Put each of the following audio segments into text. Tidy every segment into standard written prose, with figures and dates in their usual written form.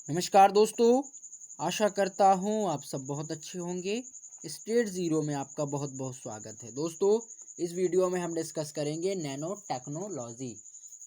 नमस्कार दोस्तों, आशा करता हूँ आप सब बहुत अच्छे होंगे। स्टेट ज़ीरो में आपका बहुत बहुत स्वागत है। दोस्तों, इस वीडियो में हम डिस्कस करेंगे नैनो टेक्नोलॉजी।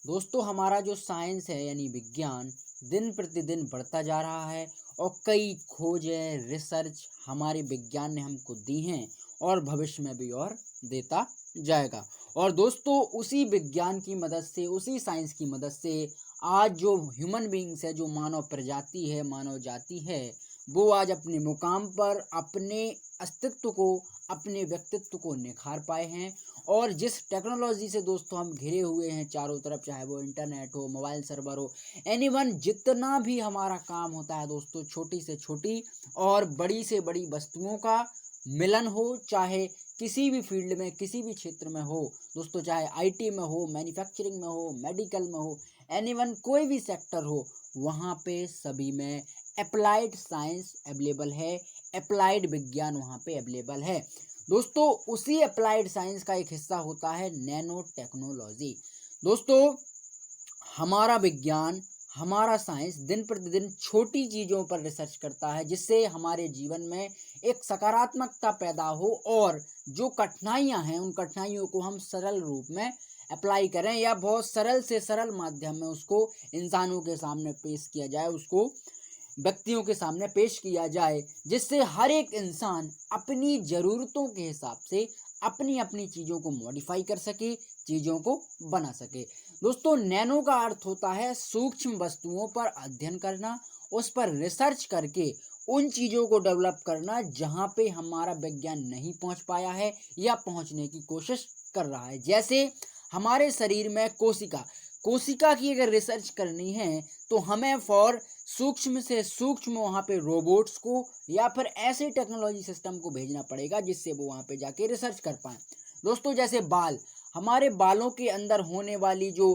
दोस्तों, हमारा जो साइंस है यानी विज्ञान दिन प्रतिदिन बढ़ता जा रहा है और कई खोजें रिसर्च हमारे विज्ञान ने हमको दी हैं और भविष्य में भी और देता जाएगा। और दोस्तों, उसी विज्ञान की मदद से, उसी साइंस की मदद से आज जो ह्यूमन बींग्स है, जो मानव प्रजाति है, मानव जाति है, वो आज अपने मुकाम पर अपने अस्तित्व को, अपने व्यक्तित्व को निखार पाए हैं। और जिस टेक्नोलॉजी से दोस्तों हम घिरे हुए हैं चारों तरफ, चाहे वो इंटरनेट हो, मोबाइल सर्वर हो, एनीवन, जितना भी हमारा काम होता है दोस्तों, छोटी से छोटी और बड़ी से बड़ी वस्तुओं का मिलन हो, चाहे किसी भी फील्ड में, किसी भी क्षेत्र में हो दोस्तों, चाहे आईटी में हो, मैन्युफैक्चरिंग में हो, मेडिकल में हो, एनीवन, कोई भी सेक्टर हो, वहाँ पे सभी में अप्लाइड साइंस अवेलेबल है, अप्लाइड विज्ञान वहाँ पे अवेलेबल है। दोस्तों, उसी अप्लाइड साइंस का एक हिस्सा होता है नैनो टेक्नोलॉजी। दोस्तों, हमारा विज्ञान, हमारा साइंस दिन प्रतिदिन छोटी चीज़ों पर रिसर्च करता है, जिससे हमारे जीवन में एक सकारात्मकता पैदा हो और जो कठिनाइयाँ हैं, उन कठिनाइयों को हम सरल रूप में अप्लाई करें या बहुत सरल से सरल माध्यम में उसको इंसानों के सामने पेश किया जाए, उसको व्यक्तियों के सामने पेश किया जाए, जिससे हर एक इंसान अपनी ज़रूरतों के हिसाब से अपनी अपनी चीज़ों को मॉडिफाई कर सके, चीज़ों को बना सके। दोस्तों, नैनो का अर्थ होता है सूक्ष्म वस्तुओं पर अध्ययन करना, उस पर रिसर्च करके उन चीज़ों को डेवलप करना जहाँ पे हमारा विज्ञान नहीं पहुँच पाया है या पहुँचने की कोशिश कर रहा है। जैसे हमारे शरीर में कोशिका कोशिका की अगर रिसर्च करनी है तो हमें फॉर सूक्ष्म से सूक्ष्म वहाँ पे रोबोट्स को या फिर ऐसे टेक्नोलॉजी सिस्टम को भेजना पड़ेगा जिससे वो वहाँ पे जाके रिसर्च कर पाएँ। दोस्तों, जैसे बाल, हमारे बालों के अंदर होने वाली जो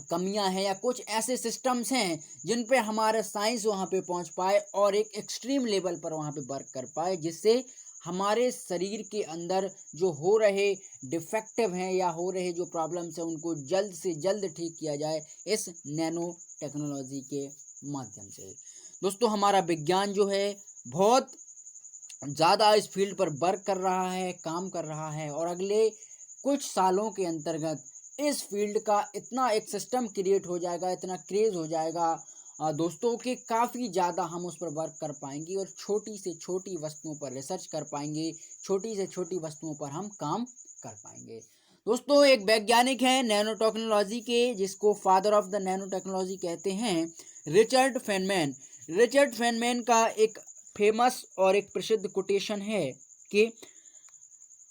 कमियां हैं या कुछ ऐसे सिस्टम्स हैं जिन पे हमारा साइंस वहाँ पे पहुँच पाए और एक एक्सट्रीम लेवल पर वहाँ पे वर्क कर पाए, जिससे हमारे शरीर के अंदर जो हो रहे डिफेक्टिव हैं या हो रहे जो प्रॉब्लम्स हैं उनको जल्द से जल्द ठीक किया जाए इस नैनो टेक्नोलॉजी के माध्यम से। दोस्तों, हमारा विज्ञान जो है बहुत ज़्यादा इस फील्ड पर वर्क कर रहा है, काम कर रहा है और अगले कुछ सालों के अंतर्गत इस फील्ड का इतना एक सिस्टम क्रिएट हो जाएगा, इतना क्रेज़ हो जाएगा दोस्तों, कि काफ़ी ज़्यादा हम उस पर वर्क कर पाएंगे और छोटी से छोटी वस्तुओं पर रिसर्च कर पाएंगे, छोटी से छोटी वस्तुओं पर हम काम कर पाएंगे। दोस्तों, एक वैज्ञानिक हैं नैनो टेक्नोलॉजी के, जिसको father of the nano technology कहते हैं, रिचर्ड फेनमैन। रिचर्ड फेनमैन का एक फेमस और एक प्रसिद्ध कोटेशन है कि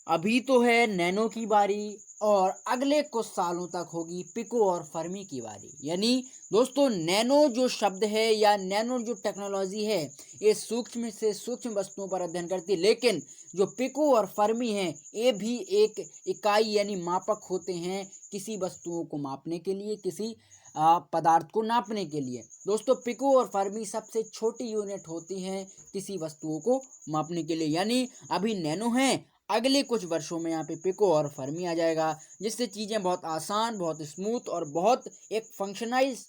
अभी तो है नैनो की बारी और अगले कुछ सालों तक होगी पिको और फर्मी की बारी। यानी दोस्तों, नैनो जो शब्द है या नैनो जो टेक्नोलॉजी है, ये सूक्ष्म से सूक्ष्म वस्तुओं पर अध्ययन करती है, लेकिन जो पिको और फर्मी हैं ये भी एक इकाई यानी मापक होते हैं किसी वस्तुओं को मापने के लिए, किसी पदार्थ को नापने के लिए। दोस्तों, पिको और फर्मी सबसे छोटी यूनिट होती हैं किसी वस्तुओं को मापने के लिए। यानी अभी नैनो हैं, अगले कुछ वर्षों में यहाँ पे पिको और फर्मी आ जाएगा, जिससे चीज़ें बहुत आसान, बहुत स्मूथ और बहुत एक फंक्शनाइज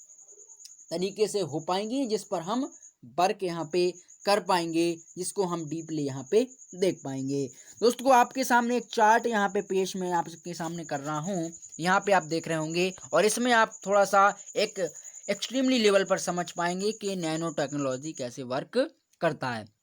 तरीके से हो पाएंगी, जिस पर हम वर्क यहाँ पे कर पाएंगे, जिसको हम डीपली यहाँ पे देख पाएंगे। दोस्तों, आपके सामने एक चार्ट यहाँ पे पेश मैं आपके सामने कर रहा हूँ, यहाँ पे आप देख रहे होंगे और इसमें आप थोड़ा सा एक एक्सट्रीमली लेवल पर समझ पाएंगे कि नैनो टेक्नोलॉजी कैसे वर्क करता है।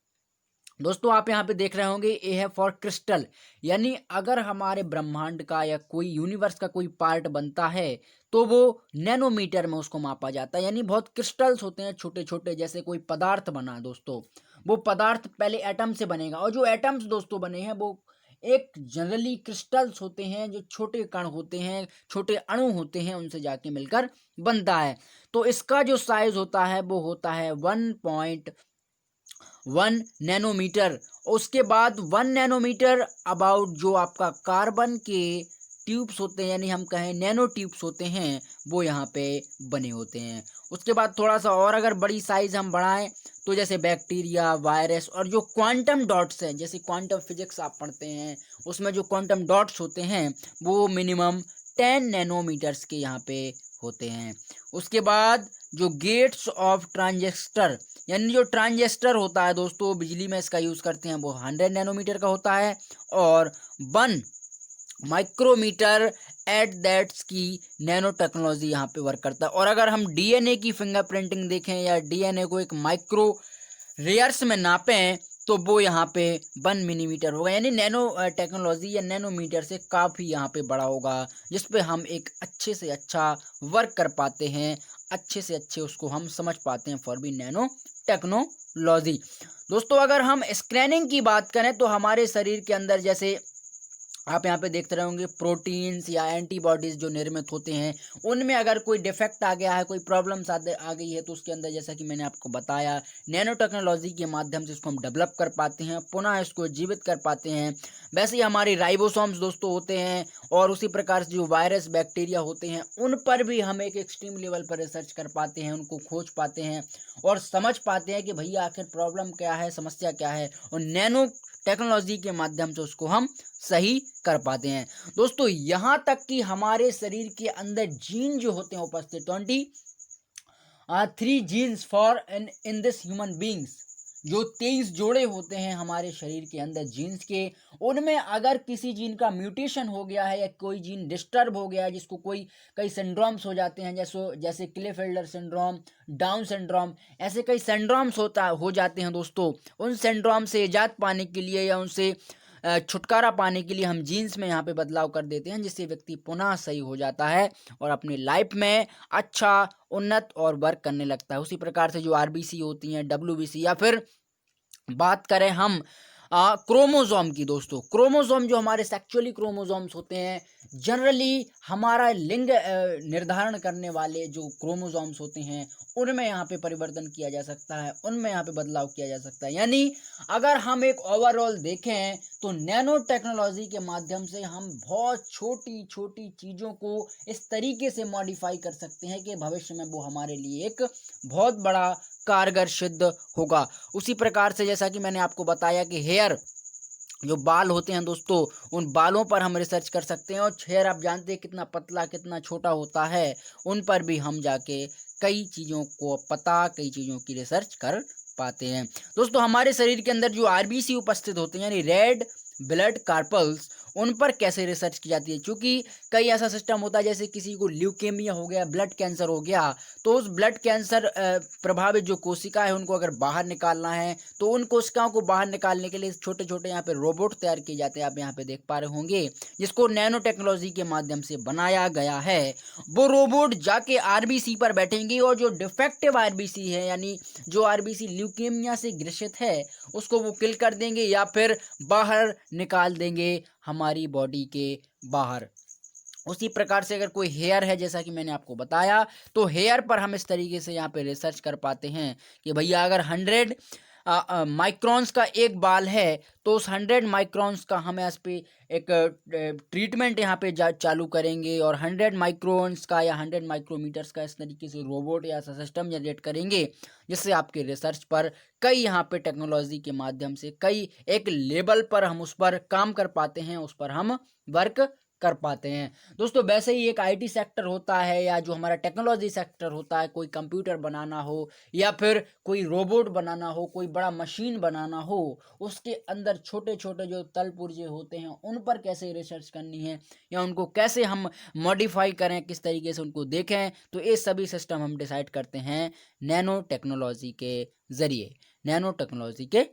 दोस्तों, आप यहाँ पे देख रहे होंगे ए है फॉर क्रिस्टल, यानी अगर हमारे ब्रह्मांड का या कोई यूनिवर्स का कोई पार्ट बनता है तो वो नैनोमीटर में उसको मापा जाता है। यानी बहुत क्रिस्टल्स होते हैं छोटे छोटे, जैसे कोई पदार्थ बना दोस्तों, वो पदार्थ पहले एटम से बनेगा और जो एटम्स दोस्तों बने हैं वो एक जनरली क्रिस्टल्स होते हैं, जो छोटे कण होते हैं, छोटे अणु होते हैं, उनसे जाके मिलकर बनता है। तो इसका जो साइज होता है वो होता है 1 नैनोमीटर। उसके बाद 1 नैनोमीटर अबाउट जो आपका कार्बन के ट्यूब्स होते हैं, यानी हम कहें नैनो ट्यूब्स होते हैं, वो यहाँ पे बने होते हैं। उसके बाद थोड़ा सा और अगर बड़ी साइज हम बढ़ाएं तो जैसे बैक्टीरिया, वायरस और जो क्वांटम डॉट्स हैं, जैसे क्वांटम फिजिक्स आप पढ़ते हैं, उसमें जो क्वांटम डॉट्स होते हैं वो मिनिमम 10 नैनोमीटर्स के यहाँ पे होते हैं। उसके बाद जो गेट्स ऑफ ट्रांजिस्टर, यानी जो ट्रांजिस्टर होता है दोस्तों, बिजली में इसका यूज़ करते हैं, वो 100 नैनोमीटर का होता है और 1 माइक्रोमीटर एट दैट्स की नैनो टेक्नोलॉजी यहाँ पे वर्क करता है। और अगर हम डीएनए की फिंगरप्रिंटिंग देखें या डीएनए को एक माइक्रो रेयर्स में नापें तो वो यहाँ पे 1 मिलीमीटर होगा, यानी नैनो टेक्नोलॉजी या नैनोमीटर से काफ़ी यहाँ पे बड़ा होगा, जिस पे हम एक अच्छे से अच्छा वर्क कर पाते हैं, अच्छे से अच्छे उसको हम समझ पाते हैं फॉर बी नैनो टेक्नोलॉजी। दोस्तों अगर हम स्कैनिंग की बात करें तो हमारे शरीर के अंदर जैसे आप यहाँ पे देखते रहोगे प्रोटीन्स या एंटीबॉडीज़ जो निर्मित होते हैं, उनमें अगर कोई डिफेक्ट आ गया है, कोई प्रॉब्लम्स आ गई है, तो उसके अंदर जैसा कि मैंने आपको बताया नैनो टेक्नोलॉजी के माध्यम से इसको हम डेवलप कर पाते हैं, पुनः इसको जीवित कर पाते हैं। वैसे ही हमारी राइबोसोम्स दोस्तों होते हैं और उसी प्रकार से जो वायरस बैक्टीरिया होते हैं उन पर भी हम एक एक्सट्रीम लेवल पर रिसर्च कर पाते हैं, उनको खोज पाते हैं और समझ पाते हैं कि भैया आखिर प्रॉब्लम क्या है, समस्या क्या है, और नैनो टेक्नोलॉजी के माध्यम से उसको हम सही कर पाते हैं। दोस्तों यहाँ तक कि हमारे शरीर के अंदर जीन जो होते हैं उपस्थित 3 genes for in this human beings, जो 23 जोड़े होते हैं हमारे शरीर के अंदर जीन्स के, उनमें अगर किसी जीन का म्यूटेशन हो गया है या कोई जीन डिस्टर्ब हो गया है, जिसको कई सिंड्रोम्स हो जाते हैं, जैसे क्लेफेल्डर सिंड्रोम, डाउन सिंड्रोम, ऐसे कई सिंड्रोम्स हो जाते हैं दोस्तों। उन सिंड्रोम से निजात पाने के लिए या उनसे छुटकारा पाने के लिए हम जीन्स में यहाँ पे बदलाव कर देते हैं, जिससे व्यक्ति पुनः सही हो जाता है और अपनी लाइफ में अच्छा उन्नत और वर्क करने लगता है। उसी प्रकार से जो आरबीसी होती हैं, डब्ल्यूबीसी, या फिर बात करें हम क्रोमोसोम की दोस्तों, क्रोमोसोम जो हमारे सेक्सुअली क्रोमोसोम्स होते हैं, जनरली हमारा लिंग निर्धारण करने वाले जो क्रोमोसोम्स होते हैं उनमें यहाँ पे परिवर्तन किया जा सकता है, उनमें यहाँ पे बदलाव किया जा सकता है। यानी अगर हम एक ओवरऑल देखें तो नैनो टेक्नोलॉजी के माध्यम से हम बहुत छोटी छोटी चीज़ों को इस तरीके से मॉडिफाई कर सकते हैं कि भविष्य में वो हमारे लिए एक बहुत बड़ा कारगर सिद्ध होगा। उसी प्रकार से जैसा कि मैंने आपको बताया कि हेयर, जो बाल होते हैं दोस्तों, उन बालों पर हम रिसर्च कर सकते हैं और हेयर आप जानते हैं कितना पतला कितना छोटा होता है, उन पर भी हम जाके कई चीज़ों को कई चीज़ों की रिसर्च कर पाते हैं। दोस्तों हमारे शरीर के अंदर जो आरबीसी उपस्थित होते हैं, यानी रेड ब्लड कार्पल्स, उन पर कैसे रिसर्च की जाती है, क्योंकि कई ऐसा सिस्टम होता है जैसे किसी को ल्यूकेमिया हो गया, ब्लड कैंसर हो गया, तो उस ब्लड कैंसर प्रभावित जो कोशिका है उनको अगर बाहर निकालना है तो उन कोशिकाओं को बाहर निकालने के लिए छोटे छोटे यहाँ पे रोबोट तैयार किए जाते हैं, आप यहाँ पे देख पा रहे होंगे, जिसको नैनो टेक्नोलॉजी के माध्यम से बनाया गया है। वो रोबोट जाके आरबीसी पर बैठेंगे और जो डिफेक्टिव आरबीसी है, यानी जो आरबीसी ल्यूकेमिया से ग्रसित है, उसको वो किल कर देंगे या फिर बाहर निकाल देंगे हमारी बॉडी के बाहर। उसी प्रकार से अगर कोई हेयर है, जैसा कि मैंने आपको बताया, तो हेयर पर हम इस तरीके से यहाँ पे रिसर्च कर पाते हैं कि भैया अगर 100 माइक्रॉन्स का एक बाल है तो उस 100 माइक्रॉन्स का हम इस पे एक ट्रीटमेंट यहाँ पे चालू करेंगे और 100 माइक्रॉन्स का या 100 माइक्रोमीटर्स का इस तरीके से रोबोट या ऐसा सिस्टम जनरेट करेंगे, जिससे आपके रिसर्च पर कई यहाँ पे टेक्नोलॉजी के माध्यम से कई एक लेवल पर हम उस पर काम कर पाते हैं, उस पर हम वर्क कर पाते हैं। दोस्तों वैसे ही एक आईटी सेक्टर होता है या जो हमारा टेक्नोलॉजी सेक्टर होता है, कोई कंप्यूटर बनाना हो या फिर कोई रोबोट बनाना हो, कोई बड़ा मशीन बनाना हो, उसके अंदर छोटे छोटे जो तल पुर्जे होते हैं उन पर कैसे रिसर्च करनी है या उनको कैसे हम मॉडिफाई करें, किस तरीके से उनको देखें, तो ये सभी सिस्टम हम डिसाइड करते हैं नैनो टेक्नोलॉजी के ज़रिए, नैनो टेक्नोलॉजी के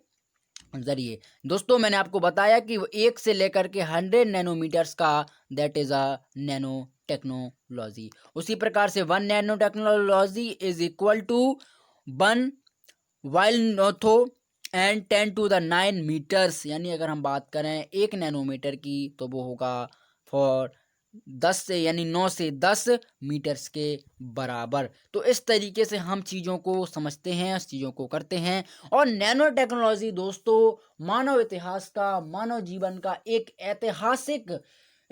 जरिए। दोस्तों मैंने आपको बताया कि 1 से लेकर के 100 नैनोमीटर्स का, that is a nanotechnology. उसी प्रकार से 1 nanotechnology is equal to 1 वाइल नोथो एंड 10⁹ मीटर्स, यानी अगर हम बात करें 1 नैनोमीटर की तो वो होगा फॉर 10 से यानी 9 से 10 मीटर्स के बराबर। तो इस तरीके से हम चीज़ों को समझते हैं, इस चीज़ों को करते हैं। और नैनो टेक्नोलॉजी दोस्तों मानव इतिहास का, मानव जीवन का एक ऐतिहासिक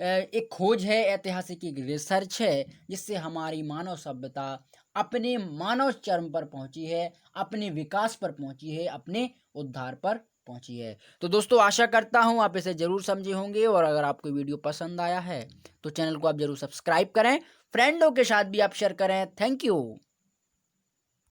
एक खोज है, ऐतिहासिक एक रिसर्च है, जिससे हमारी मानव सभ्यता अपने मानव चरम पर पहुंची है, अपने विकास पर पहुंची है, अपने उद्धार पर पहुंची है। तो दोस्तों आशा करता हूं आप इसे जरूर समझे होंगे और अगर आपको वीडियो पसंद आया है तो चैनल को आप जरूर सब्सक्राइब करें फ्रेंडों के साथ भी आप शेयर करें। Thank you.